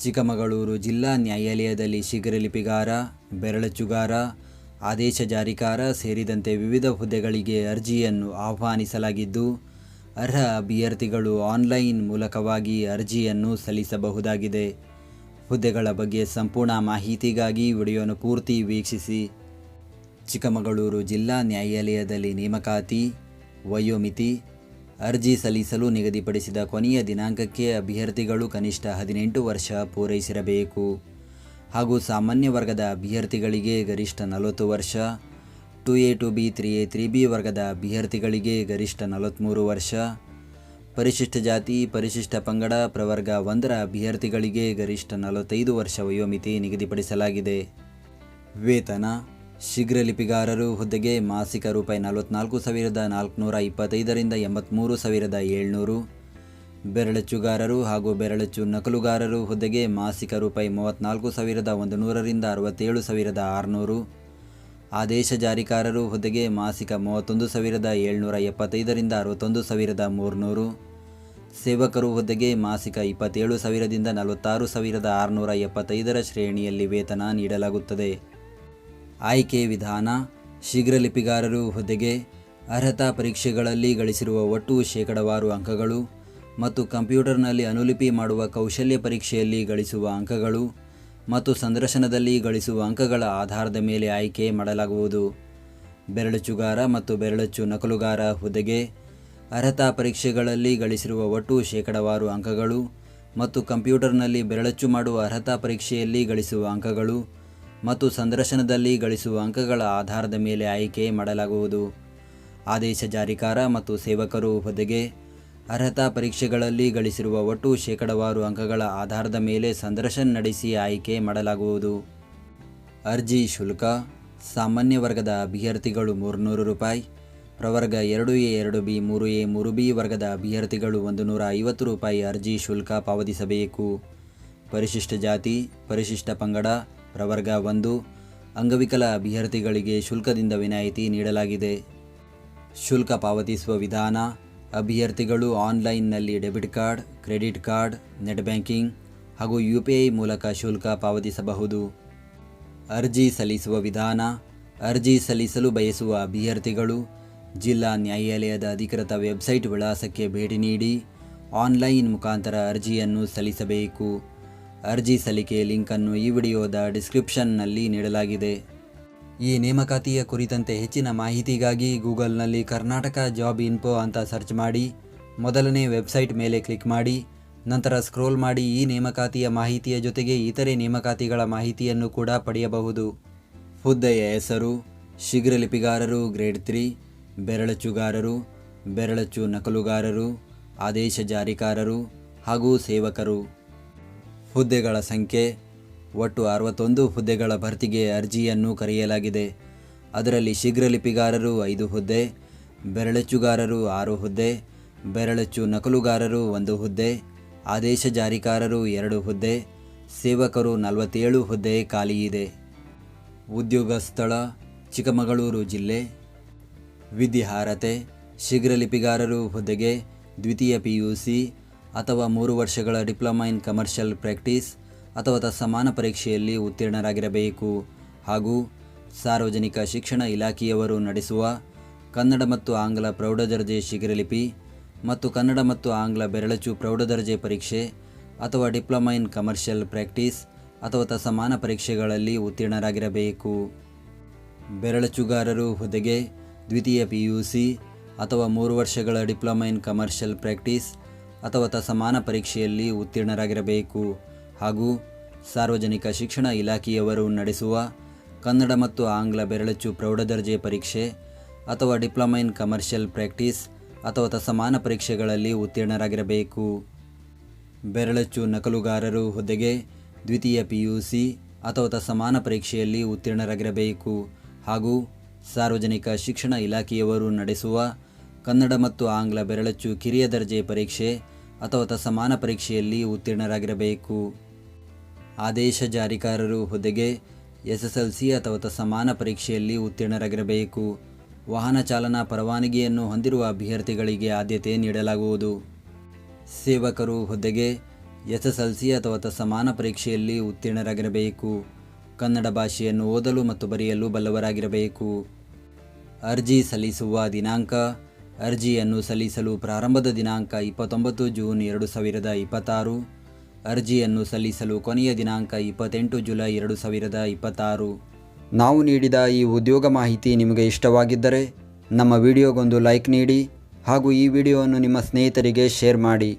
ಚಿಕ್ಕಮಗಳೂರು ಜಿಲ್ಲಾ ನ್ಯಾಯಾಲಯದಲ್ಲಿ ಶೀಘ್ರಲಿಪಿಗಾರ, ಬೆರಳಚ್ಚುಗಾರ, ಆದೇಶ ಜಾರಿಕಾರ ಸೇರಿದಂತೆ ವಿವಿಧ ಹುದ್ದೆಗಳಿಗೆ ಅರ್ಜಿಯನ್ನು ಆಹ್ವಾನಿಸಲಾಗಿದ್ದು, ಅರ್ಹ ಅಭ್ಯರ್ಥಿಗಳು ಆನ್ಲೈನ್ ಮೂಲಕವಾಗಿ ಅರ್ಜಿಯನ್ನು ಸಲ್ಲಿಸಬಹುದಾಗಿದೆ. ಹುದ್ದೆಗಳ ಬಗ್ಗೆ ಸಂಪೂರ್ಣ ಮಾಹಿತಿಗಾಗಿ ವಿಡಿಯೋನ ಪೂರ್ತಿ ವೀಕ್ಷಿಸಿ. ಚಿಕ್ಕಮಗಳೂರು ಜಿಲ್ಲಾ ನ್ಯಾಯಾಲಯದಲ್ಲಿ ನೇಮಕಾತಿ, ವಯೋಮಿತಿ. ಅರ್ಜಿ ಸಲ್ಲಿಸಲು ನಿಗದಿಪಡಿಸಿದ ಕೊನೆಯ ದಿನಾಂಕಕ್ಕೆ ಅಭ್ಯರ್ಥಿಗಳು ಕನಿಷ್ಠ 18 ವರ್ಷ ಪೂರೈಸಿರಬೇಕು ಹಾಗೂ ಸಾಮಾನ್ಯ ವರ್ಗದ ಅಭ್ಯರ್ಥಿಗಳಿಗೆ ಗರಿಷ್ಠ 40 ವರ್ಷ, 2A 2B 3A 3B ವರ್ಗದ ಅಭ್ಯರ್ಥಿಗಳಿಗೆ ಗರಿಷ್ಠ 43 ವರ್ಷ, ಪರಿಶಿಷ್ಟ ಜಾತಿ, ಪರಿಶಿಷ್ಟ ಪಂಗಡ, ಪ್ರವರ್ಗ 1ರ ಅಭ್ಯರ್ಥಿಗಳಿಗೆ ಗರಿಷ್ಠ 45 ವರ್ಷ ವಯೋಮಿತಿ ನಿಗದಿಪಡಿಸಲಾಗಿದೆ. ವೇತನ: ಶೀಘ್ರಲಿಪಿಗಾರರು ಹುದ್ದೆಗೆ ಮಾಸಿಕ ರೂಪಾಯಿ 44,425 ರಿಂದ 83,700. ಬೆರಳಚ್ಚುಗಾರರು ಹಾಗೂ ಬೆರಳಚ್ಚು ನಕಲುಗಾರರು ಹುದ್ದೆಗೆ ಮಾಸಿಕ ರೂಪಾಯಿ 34,100 ರಿಂದ 67,600. ಆದೇಶ ಜಾರಿಕಾರರು ಹುದ್ದೆಗೆ ಮಾಸಿಕ 31,775 ರಿಂದ 61,300. ಸೇವಕರು ಹುದ್ದೆಗೆ ಮಾಸಿಕ 27,000 ದಿಂದ 46,675 ಶ್ರೇಣಿಯಲ್ಲಿ ವೇತನ ನೀಡಲಾಗುತ್ತದೆ. ಆಯ್ಕೆ ವಿಧಾನ: ಶೀಘ್ರಲಿಪಿಗಾರರು ಹುದ್ದೆಗೆ ಅರ್ಹತಾ ಪರೀಕ್ಷೆಗಳಲ್ಲಿ ಗಳಿಸಿರುವ ಒಟ್ಟು ಶೇಕಡಾವಾರು ಅಂಕಗಳು ಮತ್ತು ಕಂಪ್ಯೂಟರ್ನಲ್ಲಿ ಅನುಲಿಪಿ ಮಾಡುವ ಕೌಶಲ್ಯ ಪರೀಕ್ಷೆಯಲ್ಲಿ ಗಳಿಸುವ ಅಂಕಗಳು ಮತ್ತು ಸಂದರ್ಶನದಲ್ಲಿ ಗಳಿಸುವ ಅಂಕಗಳ ಆಧಾರದ ಮೇಲೆ ಆಯ್ಕೆ ಮಾಡಲಾಗುವುದು. ಬೆರಳಚ್ಚುಗಾರ ಮತ್ತು ಬೆರಳಚ್ಚು ನಕಲುಗಾರ ಹುದ್ದೆಗೆ ಅರ್ಹತಾ ಪರೀಕ್ಷೆಗಳಲ್ಲಿ ಗಳಿಸಿರುವ ಒಟ್ಟು ಶೇಕಡಾವಾರು ಅಂಕಗಳು ಮತ್ತು ಕಂಪ್ಯೂಟರ್ನಲ್ಲಿ ಬೆರಳಚ್ಚು ಮಾಡುವ ಅರ್ಹತಾ ಪರೀಕ್ಷೆಯಲ್ಲಿ ಗಳಿಸುವ ಅಂಕಗಳು ಮತ್ತು ಸಂದರ್ಶನದಲ್ಲಿ ಗಳಿಸುವ ಅಂಕಗಳ ಆಧಾರದ ಮೇಲೆ ಆಯ್ಕೆ ಮಾಡಲಾಗುವುದು. ಆದೇಶ ಜಾರಿಕಾರ ಮತ್ತು ಸೇವಕರು ಹುದ್ದೆಗೆ ಅರ್ಹತಾ ಪರೀಕ್ಷೆಗಳಲ್ಲಿ ಗಳಿಸಿರುವ ಒಟ್ಟು ಶೇಕಡಾವಾರು ಅಂಕಗಳ ಆಧಾರದ ಮೇಲೆ ಸಂದರ್ಶನ ನಡೆಸಿ ಆಯ್ಕೆ ಮಾಡಲಾಗುವುದು. ಅರ್ಜಿ ಶುಲ್ಕ: ಸಾಮಾನ್ಯ ವರ್ಗದ ಅಭ್ಯರ್ಥಿಗಳು 300 ರೂಪಾಯಿ, ಪ್ರವರ್ಗ 2A 2B 3A 3B ವರ್ಗದ ಅಭ್ಯರ್ಥಿಗಳು 150 ರೂಪಾಯಿ ಅರ್ಜಿ ಶುಲ್ಕ ಪಾವತಿಸಬೇಕು. ಪರಿಶಿಷ್ಟ ಜಾತಿ, ಪರಿಶಿಷ್ಟ ಪಂಗಡ, ಪ್ರವರ್ಗ 1, ಅಂಗವಿಕಲ ಅಭ್ಯರ್ಥಿಗಳಿಗೆ ಶುಲ್ಕದಿಂದ ವಿನಾಯಿತಿ ನೀಡಲಾಗಿದೆ. ಶುಲ್ಕ ಪಾವತಿಸುವ ವಿಧಾನ: ಅಭ್ಯರ್ಥಿಗಳು ಆನ್ಲೈನ್ನಲ್ಲಿ debit card, credit card, net banking ಹಾಗೂ UPI ಮೂಲಕ ಶುಲ್ಕ ಪಾವತಿಸಬಹುದು. ಅರ್ಜಿ ಸಲ್ಲಿಸುವ ವಿಧಾನ: ಅರ್ಜಿ ಸಲ್ಲಿಸಲು ಬಯಸುವ ಅಭ್ಯರ್ಥಿಗಳು ಜಿಲ್ಲಾ ನ್ಯಾಯಾಲಯದ ಅಧಿಕೃತ ವೆಬ್ಸೈಟ್ ವಿಳಾಸಕ್ಕೆ ಭೇಟಿ ನೀಡಿ ಆನ್ಲೈನ್ ಮುಖಾಂತರ ಅರ್ಜಿಯನ್ನು ಸಲ್ಲಿಸಬೇಕು. ಅರ್ಜಿ ಸಲ್ಲಿಕೆ ಲಿಂಕನ್ನು ಈ ವಿಡಿಯೋದ ಡಿಸ್ಕ್ರಿಪ್ಷನ್ನಲ್ಲಿ ನೀಡಲಾಗಿದೆ. ಈ ನೇಮಕಾತಿಯ ಕುರಿತಂತೆ ಹೆಚ್ಚಿನ ಮಾಹಿತಿಗಾಗಿ ಗೂಗಲ್ನಲ್ಲಿ ಕರ್ನಾಟಕ ಜಾಬ್ ಇನ್ಫೋ ಅಂತ ಸರ್ಚ್ ಮಾಡಿ ಮೊದಲನೇ ವೆಬ್ಸೈಟ್ ಮೇಲೆ ಕ್ಲಿಕ್ ಮಾಡಿ ನಂತರ ಸ್ಕ್ರೋಲ್ ಮಾಡಿ ಈ ನೇಮಕಾತಿಯ ಮಾಹಿತಿಯ ಜೊತೆಗೆ ಇತರೆ ನೇಮಕಾತಿಗಳ ಮಾಹಿತಿಯನ್ನು ಕೂಡ ಪಡೆಯಬಹುದು. ಹುದ್ದೆಯ ಹೆಸರು: ಶೀಘ್ರಲಿಪಿಗಾರರು ಗ್ರೇಡ್ 3, ಬೆರಳಚ್ಚುಗಾರರು, ಬೆರಳಚ್ಚು ನಕಲುಗಾರರು, ಆದೇಶ ಜಾರಿಕಾರರು ಹಾಗೂ ಸೇವಕರು. ಹುದ್ದೆಗಳ ಸಂಖ್ಯೆ: ಒಟ್ಟು 61 ಹುದ್ದೆಗಳ ಭರ್ತಿಗೆ ಅರ್ಜಿಯನ್ನು ಕರೆಯಲಾಗಿದೆ. ಅದರಲ್ಲಿ ಶೀಘ್ರಲಿಪಿಗಾರರು 5 ಹುದ್ದೆ, ಬೆರಳಚ್ಚುಗಾರರು 6 ಹುದ್ದೆ, ಬೆರಳಚ್ಚು ನಕಲುಗಾರರು 1 ಹುದ್ದೆ, ಆದೇಶ ಜಾರಿಕಾರರು 2 ಹುದ್ದೆ, ಸೇವಕರು 47 ಹುದ್ದೆ ಖಾಲಿ ಇದೆ. ಉದ್ಯೋಗ ಸ್ಥಳ: ಚಿಕ್ಕಮಗಳೂರು ಜಿಲ್ಲೆ. ವಿದ್ಯಾರ್ಹತೆ: ಶೀಘ್ರಲಿಪಿಗಾರರು ಹುದ್ದೆಗೆ ದ್ವಿತೀಯ PUC ಅಥವಾ 3 ವರ್ಷಗಳ ಡಿಪ್ಲೊಮಾ ಇನ್ ಕಮರ್ಷಿಯಲ್ ಪ್ರಾಕ್ಟೀಸ್ ಅಥವಾ ತತ್ಸಮಾನ ಪರೀಕ್ಷೆಯಲ್ಲಿ ಉತ್ತೀರ್ಣರಾಗಿರಬೇಕು ಹಾಗೂ ಸಾರ್ವಜನಿಕ ಶಿಕ್ಷಣ ಇಲಾಖೆಯವರು ನಡೆಸುವ ಕನ್ನಡ ಮತ್ತು ಆಂಗ್ಲ ಪ್ರೌಢದರ್ಜೆ ಶೀಘ್ರಲಿಪಿ ಮತ್ತು ಕನ್ನಡ ಮತ್ತು ಆಂಗ್ಲ ಬೆರಳಚ್ಚು ಪ್ರೌಢದರ್ಜೆ ಪರೀಕ್ಷೆ ಅಥವಾ ಡಿಪ್ಲೊಮಾ ಇನ್ ಕಮರ್ಷಿಯಲ್ ಪ್ರಾಕ್ಟೀಸ್ ಅಥವಾ ತತ್ಸಮಾನ ಪರೀಕ್ಷೆಗಳಲ್ಲಿ ಉತ್ತೀರ್ಣರಾಗಿರಬೇಕು. ಬೆರಳಚ್ಚುಗಾರರು ಹುದ್ದೆಗೆ ದ್ವಿತೀಯ PUC ಅಥವಾ 3 ವರ್ಷಗಳ ಡಿಪ್ಲೊಮಾ ಇನ್ ಕಮರ್ಷಿಯಲ್ ಪ್ರಾಕ್ಟೀಸ್ ಅಥವಾ ತತ್ಸಮಾನ ಪರೀಕ್ಷೆಯಲ್ಲಿ ಉತ್ತೀರ್ಣರಾಗಿರಬೇಕು ಹಾಗೂ ಸಾರ್ವಜನಿಕ ಶಿಕ್ಷಣ ಇಲಾಖೆಯವರು ನಡೆಸುವ ಕನ್ನಡ ಮತ್ತು ಆಂಗ್ಲ ಬೆರಳಚ್ಚು ಪ್ರೌಢದರ್ಜೆ ಪರೀಕ್ಷೆ ಅಥವಾ ಡಿಪ್ಲೊಮಾ ಇನ್ ಕಮರ್ಷಿಯಲ್ ಪ್ರಾಕ್ಟೀಸ್ ಅಥವಾ ತತ್ಸಮಾನ ಪರೀಕ್ಷೆಗಳಲ್ಲಿ ಉತ್ತೀರ್ಣರಾಗಿರಬೇಕು. ಬೆರಳಚ್ಚು ನಕಲುಗಾರರು ಹುದ್ದೆಗೆ ದ್ವಿತೀಯ PUC ಅಥವಾ ತತ್ಸಮಾನ ಪರೀಕ್ಷೆಯಲ್ಲಿ ಉತ್ತೀರ್ಣರಾಗಿರಬೇಕು ಹಾಗೂ ಸಾರ್ವಜನಿಕ ಶಿಕ್ಷಣ ಇಲಾಖೆಯವರು ನಡೆಸುವ ಕನ್ನಡ ಮತ್ತು ಆಂಗ್ಲ ಬೆರಳಚ್ಚು ಕಿರಿಯ ದರ್ಜೆ ಪರೀಕ್ಷೆ ಅಥವಾ ತತ್ಸಮಾನ ಪರೀಕ್ಷೆಯಲ್ಲಿ ಉತ್ತೀರ್ಣರಾಗಿರಬೇಕು. ಆದೇಶ ಜಾರಿಕಾರರು ಹುದ್ದೆಗೆ SSLC ಅಥವಾ ತತ್ಸಮಾನ ಪರೀಕ್ಷೆಯಲ್ಲಿ ಉತ್ತೀರ್ಣರಾಗಿರಬೇಕು. ವಾಹನ ಚಾಲನಾ ಪರವಾನಗಿಯನ್ನು ಹೊಂದಿರುವ ಅಭ್ಯರ್ಥಿಗಳಿಗೆ ಆದ್ಯತೆ ನೀಡಲಾಗುವುದು. ಸೇವಕರು ಹುದ್ದೆಗೆ SSLC ಅಥವಾ ತತ್ಸಮಾನ ಪರೀಕ್ಷೆಯಲ್ಲಿ ಉತ್ತೀರ್ಣರಾಗಿರಬೇಕು. ಕನ್ನಡ ಭಾಷೆಯನ್ನು ಓದಲು ಮತ್ತು ಬರೆಯಲು ಬಲ್ಲವರಾಗಿರಬೇಕು. ಅರ್ಜಿ ಸಲ್ಲಿಸುವ ದಿನಾಂಕ. ಅರ್ಜಿಯನ್ನು ಸಲ್ಲಿಸಲು ಪ್ರಾರಂಭದ ದಿನಾಂಕ 29 ಜೂನ್ 2026. ಅರ್ಜಿಯನ್ನು ಸಲ್ಲಿಸಲು ಕೊನೆಯ ದಿನಾಂಕ 28 ಜುಲೈ 2026. ನಾವು ನೀಡಿದ ಈ ಉದ್ಯೋಗ ಮಾಹಿತಿ ನಿಮಗೆ ಇಷ್ಟವಾಗಿದ್ದರೆ ನಮ್ಮ ವಿಡಿಯೋಗೊಂದು ಲೈಕ್ ನೀಡಿ ಹಾಗೂ ಈ ವಿಡಿಯೋವನ್ನು ನಿಮ್ಮ ಸ್ನೇಹಿತರಿಗೆ ಶೇರ್ ಮಾಡಿ.